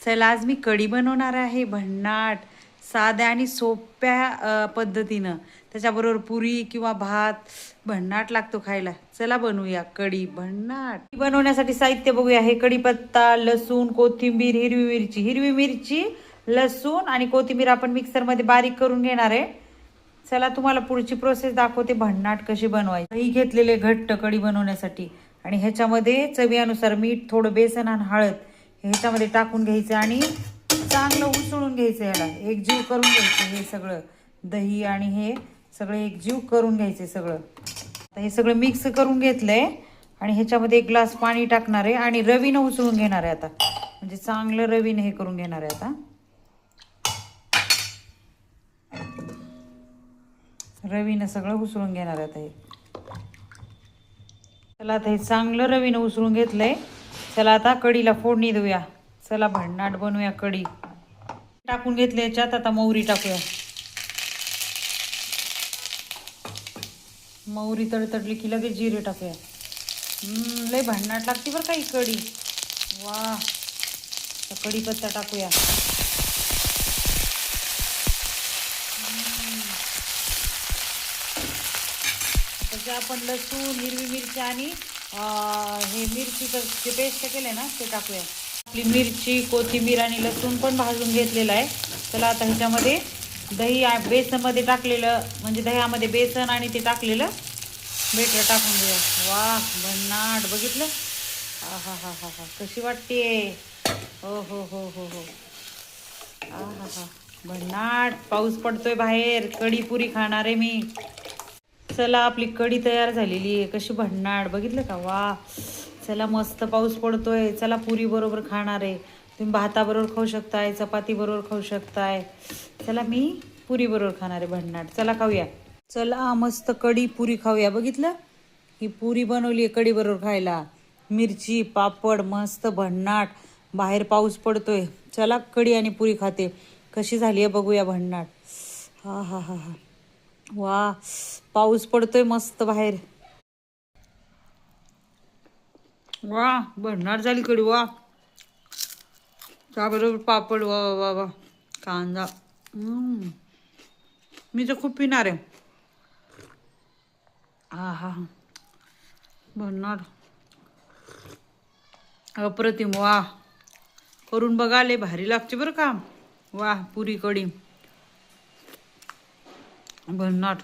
चला आज मी कढी बनवणार आहे भन्नाट साध्या आणि सोप्या पद्धतीनं। त्याच्याबरोबर पुरी किंवा भात भन्नाट लागतो खायला। चला बनवूया कढी भन्नाट। बनवण्यासाठी साहित्य बघूया। हे कढीपत्ता, लसूण, कोथिंबीर, हिरवी मिरची, लसूण आणि कोथिंबीर आपण मिक्सर मध्ये बारीक करून घेणार आहे। चला तुम्हाला पुढची प्रोसेस दाखवते भन्नाट कशी बनवायची। दही घेतलेले घट्ट कढी बनवण्यासाठी आणि ह्याच्यामध्ये चवीनुसार मीठ, थोडं बेसन आणि हळद ह्याच्यामध्ये टाकून घ्यायचं आणि चांगलं उसळून घ्यायचं। याला एकजीव करून घ्यायचं। हे सगळं दही आणि हे सगळं एकजीव करून घ्यायचं सगळं। आता हे सगळं मिक्स करून घेतलंय आणि ह्याच्यामध्ये 1 ग्लास पाणी टाकणार आहे आणि रवीनं उसळून घेणार आहे आता। म्हणजे चांगलं रवीनं हे करून घेणार आहे आता। रवीनं सगळं उसळून घेणार आहे आता हे। चला आता हे चांगलं रवीनं उसळून घेतलंय। चला आता कढीला फोडणी देऊया। चला भन्नाट बनवूया कढी। टाकून घेतले याच्यात आता मोहरी टाकूया। मोहरी तडतडली की लगेच जिरे टाकूया। लय भन्नाट लागते बरं का ही कढी। वा, कढीपत्ता टाकूया। त्याच्या आपण लसूण, हिरवी मिरची आणि हे मिरचीचं पेस्ट केले ना ते टाकूया। आपली मिरची, कोथिंबीर आणि लसूण पण भाजून घेतलेला आहे। चला आता ह्याच्यामध्ये दही बेसनमध्ये टाकलेलं, म्हणजे दह्यामध्ये बेसन आणि ते टाकलेलं बेटर टाकून घेऊया। वा, भन्नाट बघितलं। हा हा हा हा हा, कशी वाटते। हो हो हो हो हो, हा हा हा, भन्नाट। पाऊस पडतोय बाहेर, कढी पुरी खाणार आहे मी। चला आपली कढी तयार झालेली आहे। कशी भन्नाट बघितलं का। वा, चला मस्त पाऊस पडतोय। चला पुरी बरोबर खाणार आहे। तुम्ही भाताबरोबर खाऊ शकताय, चपाती बरोबर खाऊ शकताय। चला मी पुरी बरोबर खाणार आहे भन्नाट। चला खाऊया। चला मस्त कढी पुरी खाऊया। बघितलं, ही पुरी बनवली आहे कढी बरोबर खायला। मिरची, पापड, मस्त भन्नाट। बाहेर पाऊस पडतोय। चला कढी आणि पुरी खाते। कशी झाली आहे बघूया भन्नाट। हा हा हा हा, वा, पाऊस पडतोय मस्त बाहेर। वा, भन्नाट झाली कढी। वा, त्याबरोबर पापड। वा वा वा, कांदा। मी तर खूप पिणार आहे। हा हा, भन्नाट, अप्रतिम। वा, करून बघा, लय भारी लागते बरं का। वा, पुरी कढी भन्नाट।